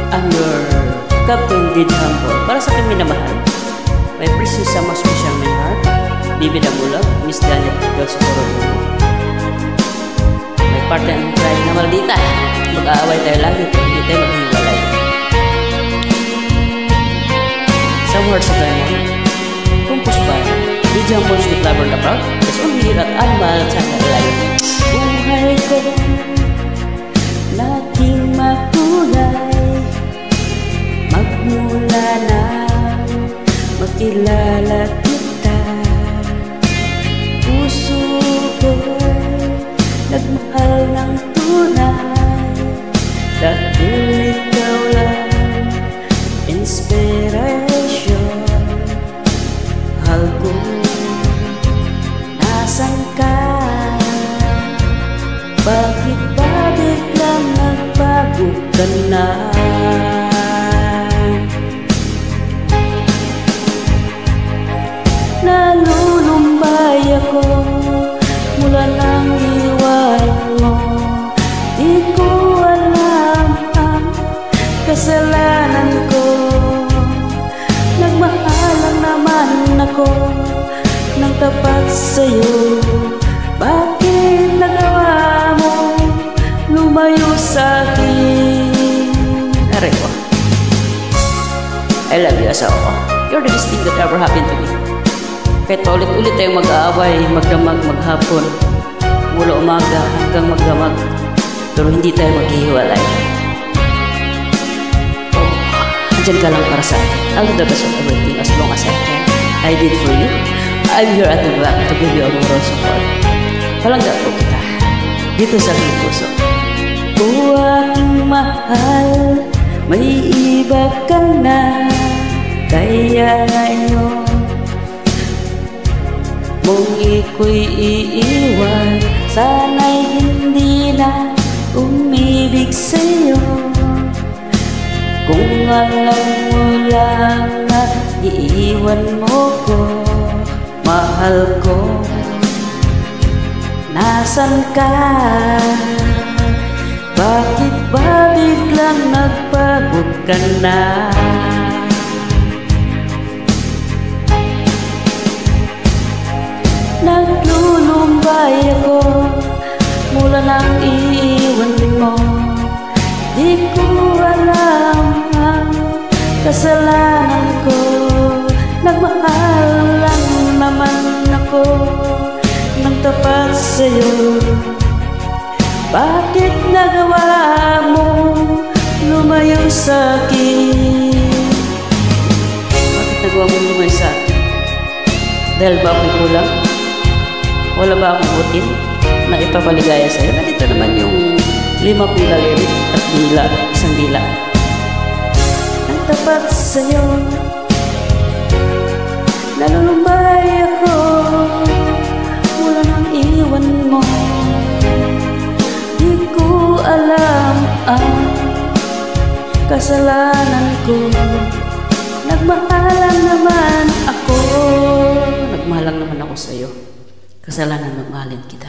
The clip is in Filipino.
I'm your Captain Did Humble. Para sa aking minamahal, may precious sa mas special my heart. Bibi Damulag, Miss Janet Del Socorro. May partner ng pride na maldita. Mag-aaway tayo lagi kung hindi tayo maghiwalay. Some words of diamond, compose by Did Humble, Sweet Lover, the Proud. That's only here at Animal Channel Live. Buhay ko laging makulay, magmula na makilala kita. Puso ko'y nagmahal ng tunay, dahil ikaw lang inspiration. Mahal ko, nasan ka? Bakit ba biglang nagbago ka na? Nalulumbay ako mula nang iwan mo. Di ko alam ang kasalanan ko. Nagmahal lang naman ako ng tapat sa'yo. Bakit nagawa mo lumayo sa'kin? Aray ko, I love you, asawa ko. You're the best thing that ever happened to me. Kahit ulit-ulit tayong mag-aaway, magdamag, maghapon, mula umaga hanggang magdamag, pero hindi tayo maghihiwalay. Oh, andyan ka lang para sa akin. I'll do the best of everything as long as I can. I did for you. I'm here at the back to give you a moral support. Palangga po kita dito sa aking puso. O aking mahal, may iba ka na, kaya ngayon mong iko'y iiwan. Sana'y hindi na umibig sa'yo. Kung alam mo lang na iiwan mo ko, mahal ko, nasan ka? Bakit ba biglang nagbago ka na? Naglulumbay ako mula nang iiwan mo. Di ko alam ang kasalanan ko. Nagmahal lang naman ako ng tapat sa'yo. Bakit nagawa mo lumayo sa'kin? Bakit nagawa mo lumayo sa'kin? Dahil ba ako'y kulang? Wala ba akong butin na ipapaligaya sa'yo? Nandito naman yung 5 pila lirik at dila, isang dila. Ang tapat sa'yo, nalulumbay ako mula nang iwan mo. Di ko alam ang kasalanan ko. Nagmahalan naman ako. Nagmahalan naman ako sa'yo. Kasalanan magmahalin kita.